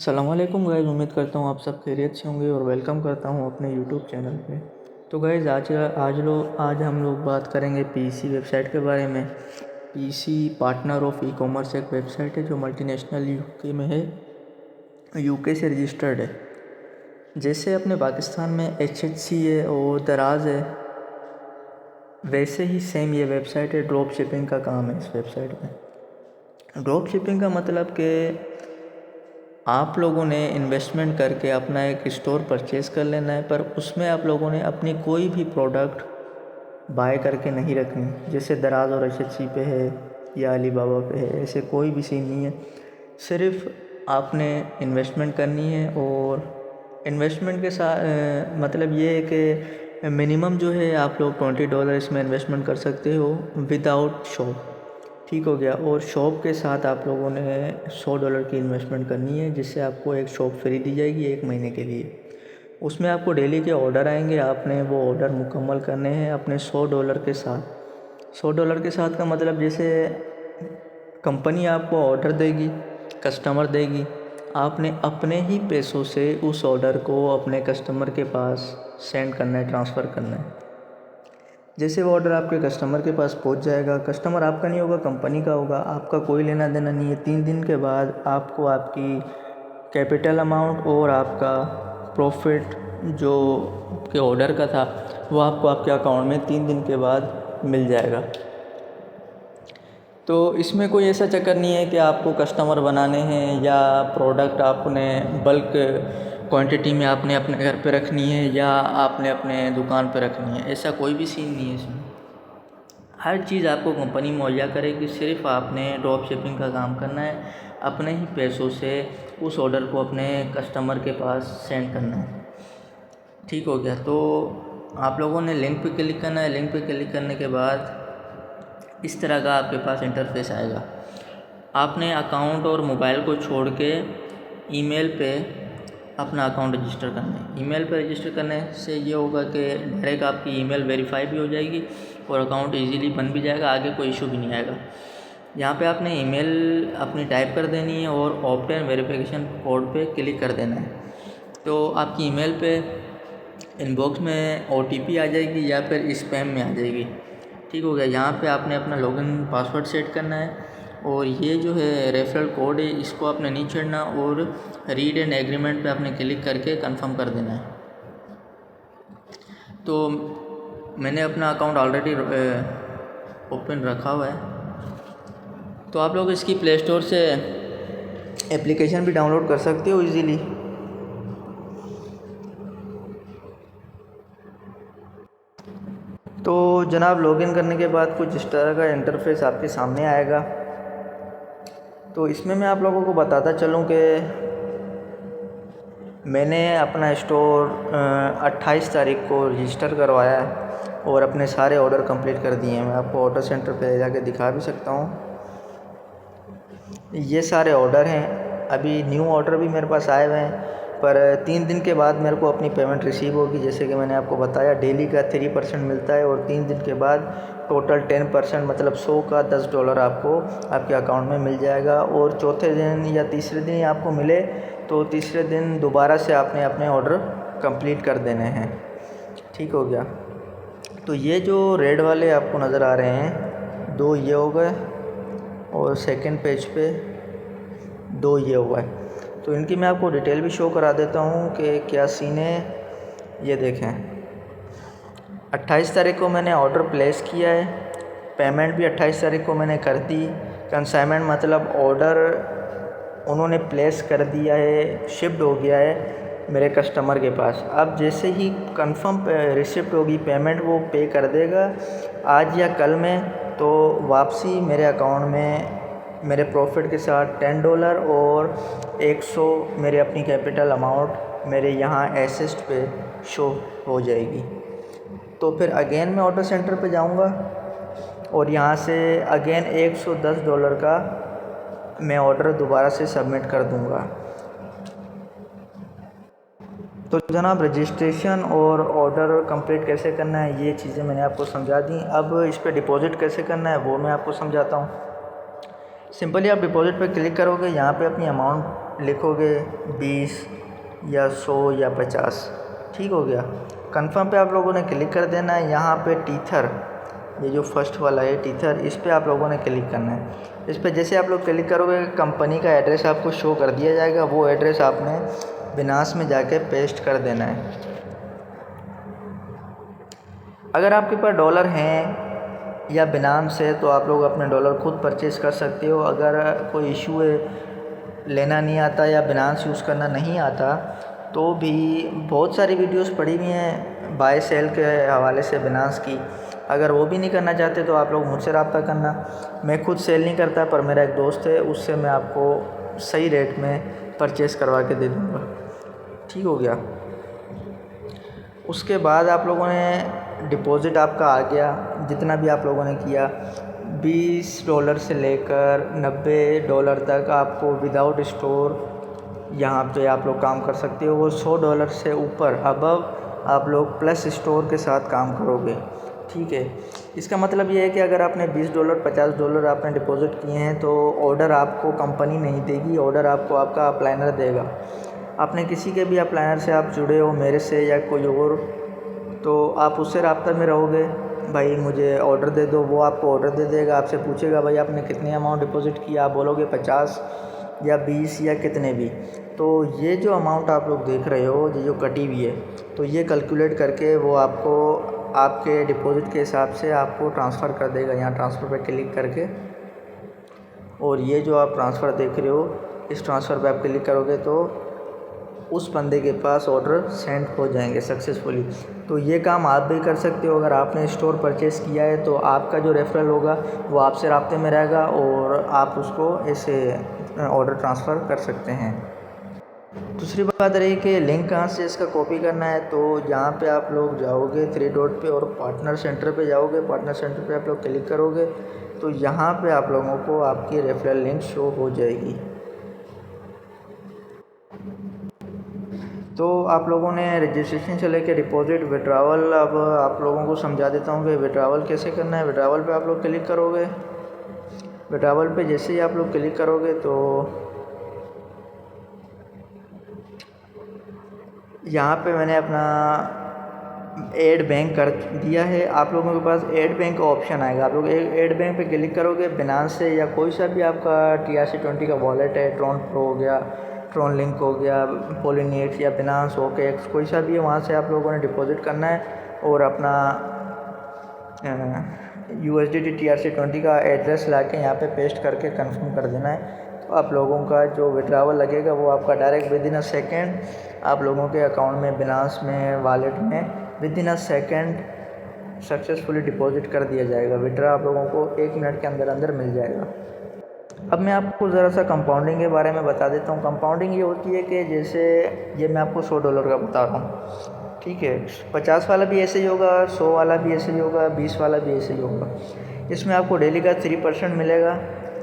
अस्सलामुअलैकुम गाइज़, उम्मीद करता हूँ आप सब खैरियत से होंगे और वेलकम करता हूँ अपने यूट्यूब चैनल पे। तो गाइज़ आज हम लोग बात करेंगे पीसी वेबसाइट के बारे में। PC partner of e commerce एक वेबसाइट है जो मल्टीनेशनल यूके में है, यूके से रजिस्टर्ड है। जैसे अपने पाकिस्तान में एचएचसी है और दराज है, वैसे ही सेम ये वेबसाइट है। ड्रॉप शिपिंग का काम है इस वेबसाइट में। ड्रॉप शिपिंग का मतलब कि आप लोगों ने इन्वेस्टमेंट करके अपना एक स्टोर परचेज़ कर लेना है, पर उसमें आप लोगों ने अपनी कोई भी प्रोडक्ट बाय करके नहीं रखनी। जैसे दराज और एचएचसी पे है या अलीबाबा पे है, ऐसे कोई भी सीन नहीं है। सिर्फ आपने इन्वेस्टमेंट करनी है और इन्वेस्टमेंट के साथ मतलब ये है कि मिनिमम जो है आप लोग $20 इसमें इन्वेस्टमेंट कर सकते हो विदाउट शॉप। ठीक हो गया। और शॉप के साथ आप लोगों ने $100 की इन्वेस्टमेंट करनी है, जिससे आपको एक शॉप फ्री दी जाएगी 1 महीने के लिए। उसमें आपको डेली के ऑर्डर आएंगे, आपने वो ऑर्डर मुकम्मल करने हैं अपने $100 के साथ। $100 के साथ का मतलब जैसे कंपनी आपको ऑर्डर देगी, कस्टमर देगी, आपने अपने ही पैसों से उस ऑर्डर को अपने कस्टमर के पास सेंड करना है, ट्रांसफ़र करना है। जैसे वो ऑर्डर आपके कस्टमर के पास पहुंच जाएगा, कस्टमर आपका नहीं होगा, कंपनी का होगा, आपका कोई लेना देना नहीं है। 3 दिन के बाद आपको आपकी कैपिटल अमाउंट और आपका प्रॉफिट जो के ऑर्डर का था वो आपको आपके अकाउंट में 3 दिन के बाद मिल जाएगा। तो इसमें कोई ऐसा चक्कर नहीं है कि आपको कस्टमर बनाने हैं या प्रोडक्ट आपने बल्क क्वांटिटी में आपने अपने घर पे रखनी है या आपने अपने दुकान पे रखनी है। ऐसा कोई भी सीन नहीं है इसमें। हर चीज़ आपको कंपनी मुहैया करेगी, सिर्फ आपने ड्रॉप शिपिंग का काम करना है, अपने ही पैसों से उस ऑर्डर को अपने कस्टमर के पास सेंड करना है। ठीक हो गया। तो आप लोगों ने लिंक पे क्लिक करना है। लिंक पे क्लिक करने के बाद इस तरह का आपके पास इंटरफेस आएगा। आपने अकाउंट और मोबाइल को छोड़ के ईमेल पे अपना अकाउंट रजिस्टर करना है। ईमेल पे रजिस्टर करने से ये होगा कि डायरेक्ट आपकी ईमेल वेरीफाई भी हो जाएगी और अकाउंट इजीली बन भी जाएगा, आगे कोई इशू भी नहीं आएगा। यहाँ पे आपने ईमेल अपनी टाइप कर देनी है और ऑप्ट इन वेरिफिकेशन कोड पे क्लिक कर देना है। तो आपकी ईमेल पे इनबॉक्स में OTP आ जाएगी या फिर स्पैम में आ जाएगी। ठीक हो गया। यहाँ पे आपने अपना लॉगिन पासवर्ड सेट करना है और ये जो है रेफरल कोड है, इसको आपने नहीं छेड़ना और रीड एंड एग्रीमेंट पे आपने क्लिक करके कंफर्म कर देना है। तो मैंने अपना अकाउंट ऑलरेडी ओपन रखा हुआ है। तो आप लोग इसकी प्ले स्टोर से एप्लीकेशन भी डाउनलोड कर सकते हो इजीली। तो जनाब लॉगिन करने के बाद कुछ इस तरह का इंटरफेस आपके सामने आएगा। तो इसमें मैं आप लोगों को बताता चलूँ कि मैंने अपना स्टोर 28 तारीख को रजिस्टर करवाया है और अपने सारे ऑर्डर कंप्लीट कर दिए हैं। मैं आपको ऑर्डर सेंटर पे जाके दिखा भी सकता हूँ। ये सारे ऑर्डर हैं। अभी न्यू ऑर्डर भी मेरे पास आए हुए हैं, पर 3 दिन के बाद मेरे को अपनी पेमेंट रिसीव होगी। जैसे कि मैंने आपको बताया, डेली का 3% मिलता है और 3 दिन के बाद टोटल 10% मतलब 100 का $10 आपको आपके अकाउंट में मिल जाएगा। और चौथे दिन या तीसरे दिन आपको मिले तो तीसरे दिन दोबारा से आपने अपने ऑर्डर कंप्लीट कर देने हैं। ठीक हो गया। तो ये जो रेड वाले आपको नज़र आ रहे हैं, 2 ये हो गए और सेकंड पेज पे 2 ये हुआ है। तो इनकी मैं आपको डिटेल भी शो करा देता हूँ कि क्या सीन है। ये देखें, 28 तारीख को मैंने ऑर्डर प्लेस किया है, पेमेंट भी 28 तारीख को मैंने कर दी। कंसाइनमेंट मतलब ऑर्डर उन्होंने प्लेस कर दिया है, शिफ्ट हो गया है मेरे कस्टमर के पास। अब जैसे ही कंफर्म रिसिप्ट होगी, पेमेंट वो पे कर देगा आज या कल में, तो वापसी मेरे अकाउंट में मेरे प्रॉफिट के साथ $10 और 100 मेरे अपनी कैपिटल अमाउंट मेरे यहाँ एसेस्ट पे शो हो जाएगी। तो फिर अगेन मैं ऑर्डर सेंटर पे जाऊँगा और यहाँ से अगेन $110 का मैं ऑर्डर दोबारा से सबमिट कर दूँगा। तो जनाब रजिस्ट्रेशन और ऑर्डर कंप्लीट कैसे करना है ये चीज़ें मैंने आपको समझा दी। अब इस पर डिपॉज़िट कैसे करना है वो मैं आपको समझाता हूँ। सिंपली आप डिपॉज़िट पर क्लिक करोगे, यहाँ पे अपनी अमाउंट लिखोगे 20 या 100 या 50, ठीक हो गया। कंफर्म पे आप लोगों ने क्लिक कर देना है। यहाँ पे टीथर, ये जो फर्स्ट वाला है टीथर, इस पर आप लोगों ने क्लिक करना है। इस पर जैसे आप लोग क्लिक करोगे कंपनी का एड्रेस आपको शो कर दिया जाएगा। वो एड्रेस आपने बिनास में जाके पेस्ट कर देना है। अगर आपके पास डॉलर हैं या बिनास है तो आप लोग अपने डॉलर खुद परचेज़ कर सकते हो। अगर कोई इशू है, लेना नहीं आता या बिनास यूज़ करना नहीं आता, तो भी बहुत सारी वीडियोस पड़ी हुई हैं बाय सेल के हवाले से बिनास की। अगर वो भी नहीं करना चाहते तो आप लोग मुझसे रब्ता करना। मैं खुद सेल नहीं करता, पर मेरा एक दोस्त है, उससे मैं आपको सही रेट में परचेज़ करवा के दे दूँगा, ठीक हो गया। उसके बाद आप लोगों ने डिपॉज़िट आपका आ गया, जितना भी आप लोगों ने किया, $20 से लेकर $90 तक आपको विदाउट स्टोर यहाँ पे आप लोग काम कर सकते हो। वो $100 से ऊपर अबव आप लोग प्लस स्टोर के साथ काम करोगे, ठीक है। इसका मतलब ये है कि अगर आपने $20 $50 आपने डिपॉज़िट किए हैं तो ऑर्डर आपको कंपनी नहीं देगी, ऑर्डर आपको आपका अपलाइनर देगा। आपने किसी के भी अपलाइनर से आप जुड़े हो, मेरे से या कोई और, तो आप उससे रब्ता में रहोगे, भाई मुझे ऑर्डर दे दो, वो आपको ऑर्डर दे देगा। आपसे पूछेगा भाई आपने कितने अमाउंट डिपॉज़िट किया, आप बोलोगे 50 या 20 या कितने भी। तो ये जो अमाउंट आप लोग देख रहे हो, ये जो कटी हुई है, तो ये कैलकुलेट करके वो आपको आपके डिपॉज़िट के हिसाब से आपको ट्रांसफ़र कर देगा। यहाँ ट्रांसफ़र पे क्लिक करके, और ये जो आप ट्रांसफ़र देख रहे हो, इस ट्रांसफ़र पे आप क्लिक करोगे तो उस बंदे के पास ऑर्डर सेंड हो जाएंगे सक्सेसफुली। तो ये काम आप भी कर सकते हो। अगर आपने स्टोर परचेज़ किया है तो आपका जो रेफरल होगा वो आपसे राब्ते में रहेगा और आप उसको ऐसे ऑर्डर ट्रांसफ़र कर सकते हैं। दूसरी बात रही कि लिंक कहाँ से इसका कॉपी करना है, तो यहाँ पे आप लोग जाओगे 3 डॉट पे और पार्टनर सेंटर पे जाओगे। पार्टनर सेंटर पे आप लोग क्लिक करोगे तो यहाँ पे आप लोगों को आपकी रेफरल लिंक शो हो जाएगी। तो आप लोगों ने रजिस्ट्रेशन से लेकर डिपॉज़िट, विड्रावल, अब आप लोगों को समझा देता हूँ कि विड्रावल कैसे करना है। विड्रावल पे आप लोग क्लिक करोगे। विड्रावल पे जैसे ही आप लोग क्लिक करोगे तो यहाँ पे मैंने अपना ऐड बैंक कर दिया है। आप लोगों के पास ऐड बैंक का ऑप्शन आएगा, आप लोग ऐड बैंक पे क्लिक करोगे। बिनास से या कोई सा भी आपका TRC20 का वॉलेट है, ट्रॉन प्रो हो गया, ट्रॉन लिंक हो गया, पोलिनेक्स या बिनास OKX, कोई सा भी है, वहाँ से आप लोगों ने डिपॉज़िट करना है और अपना USDT TRC20 का एड्रेस ला के यहाँ पे पेस्ट करके कंफर्म कर देना है। तो आप लोगों का जो विड्रावल लगेगा वो आपका डायरेक्ट विदिन अ सेकेंड आप लोगों के अकाउंट में, बिनास में, वॉलेट में within a second successfully deposit कर दिया जाएगा। विड्रा आप लोगों को 1 मिनट के अंदर अंदर मिल जाएगा। अब मैं आपको ज़रा सा कंपाउंडिंग के बारे में बता देता हूँ। कंपाउंडिंग ये होती है कि जैसे ये मैं आपको $100 का बता रहा हूँ, ठीक है। 50 वाला भी ऐसे ही होगा, 100 वाला भी ऐसे ही होगा, 20 वाला भी ऐसे ही होगा। इसमें आपको डेली का 3% मिलेगा,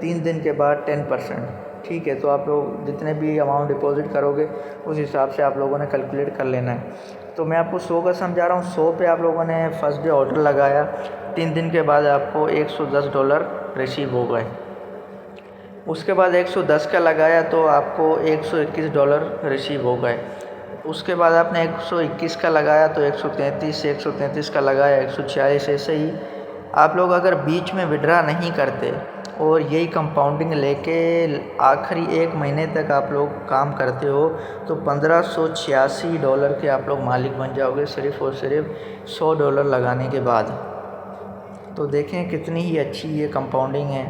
3 दिन के बाद 10%, ठीक है। तो आप लोग जितने भी अमाउंट डिपॉजिट करोगे उस हिसाब से आप लोगों ने कैलकुलेट कर लेना है। तो मैं आपको 100 का समझा रहा हूँ। 100 पे आप लोगों ने फर्स्ट डे ऑर्डर लगाया, 3 दिन के बाद आपको $110 रिसीव हो गए। उसके बाद 110 का लगाया तो आपको $121 रिसीव हो गए। उसके बाद आपने 121 का लगाया तो 133, 133 का लगाया 146, ऐसे ही आप लोग अगर बीच में विड्रा नहीं करते और यही कंपाउंडिंग लेके आखिरी 1 महीने तक आप लोग काम करते हो तो $1586 के आप लोग मालिक बन जाओगे, सिर्फ़ और सिर्फ $100 लगाने के बाद। तो देखें कितनी ही अच्छी ये कंपाउंडिंग है।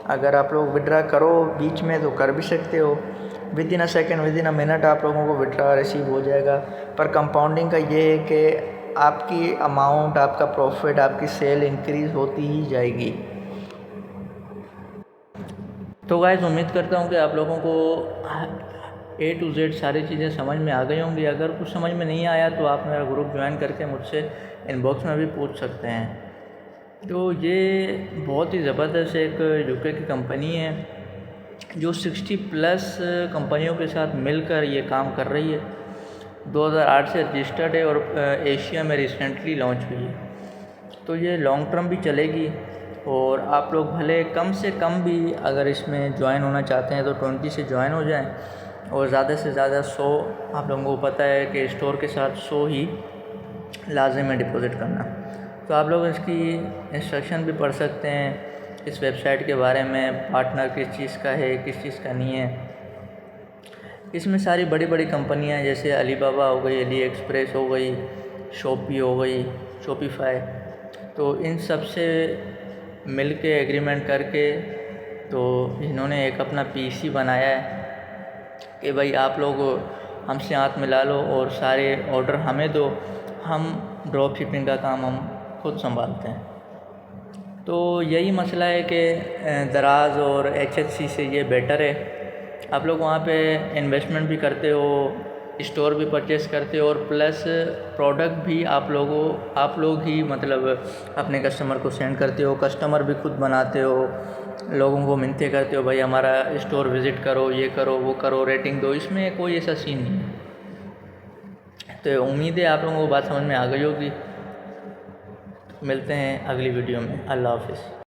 अगर आप लोग विड्रा करो बीच में तो कर भी सकते हो, within a second, within a minute आप लोगों को विड्रा रिसीव हो जाएगा। पर कंपाउंडिंग का ये है कि आपकी अमाउंट, आपका प्रॉफिट, आपकी सेल इंक्रीज़ होती ही जाएगी। तो गाइस उम्मीद करता हूँ कि आप लोगों को A to Z सारी चीज़ें समझ में आ गई होंगी। अगर कुछ समझ में नहीं आया तो आप मेरा ग्रुप ज्वाइन करके मुझसे इनबॉक्स में भी पूछ सकते हैं। तो ये बहुत ही ज़बरदस्त एक UK की कंपनी है जो 60+ कंपनियों के साथ मिलकर ये काम कर रही है। 2008 से रजिस्टर्ड है और एशिया में रिसेंटली लॉन्च हुई है। तो ये लॉन्ग टर्म भी चलेगी और आप लोग भले कम से कम भी अगर इसमें ज्वाइन होना चाहते हैं तो 20 से ज्वाइन हो जाएं और ज़्यादा से ज़्यादा 100, आप लोगों को पता है कि स्टोर के साथ 100 ही लाजिम है डिपॉज़िट करना। तो आप लोग इसकी इंस्ट्रक्शन भी पढ़ सकते हैं इस वेबसाइट के बारे में, पार्टनर किस चीज़ का है किस चीज़ का नहीं है। इसमें सारी बड़ी बड़ी कंपनियां जैसे अलीबाबा हो गई, अली एक्सप्रेस हो गई, शॉपी हो गई, शॉपिफाई, तो इन सब से मिल के एग्रीमेंट करके तो इन्होंने एक अपना पीसी बनाया है कि भाई आप लोग हमसे हाथ मिला लो और सारे ऑर्डर हमें दो, हम ड्रॉप शिपिंग का काम हम खुद संभालते हैं। तो यही मसला है कि दराज और एचएचसी से ये बेटर है। आप लोग वहाँ पे इन्वेस्टमेंट भी करते हो, स्टोर भी परचेस करते हो और प्लस प्रोडक्ट भी आप लोग ही मतलब अपने कस्टमर को सेंड करते हो, कस्टमर भी खुद बनाते हो, लोगों को मिन्नतें करते हो भाई हमारा स्टोर विज़िट करो, ये करो वो करो, रेटिंग दो। इसमें कोई ऐसा सीन नहीं है। तो उम्मीद है आप लोगों को बात समझ में आ गई होगी। मिलते हैं अगली वीडियो में। अल्लाह हाफ़िज़।